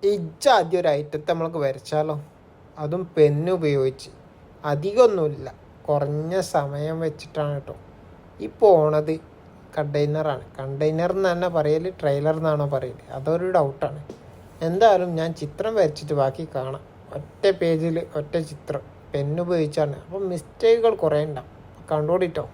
ആദ്യം ഒരു ഐറ്റത്തെ നമ്മൾക്ക് വരച്ചാലോ, അതും പെന്ന് ഉപയോഗിച്ച്. അധികമൊന്നുമില്ല, കുറഞ്ഞ സമയം വെച്ചിട്ടാണ് കേട്ടോ. ഈ പോണത് കണ്ടെയ്നറാണ്. കണ്ടെയ്നർ എന്ന് തന്നെ പറയൽ, ട്രെയിലർ എന്നാണോ പറയൽ, അതൊരു ഡൗട്ടാണ്. എന്തായാലും ഞാൻ ചിത്രം വരച്ചിട്ട് ബാക്കി കാണാം. ഒറ്റ പേജിൽ ഒറ്റ ചിത്രം പെന്ന് ഉപയോഗിച്ചാണ്. അപ്പം മിസ്റ്റേക്കുകൾ കുറേ ഉണ്ടാവും, കണ്ടോടിട്ടോ.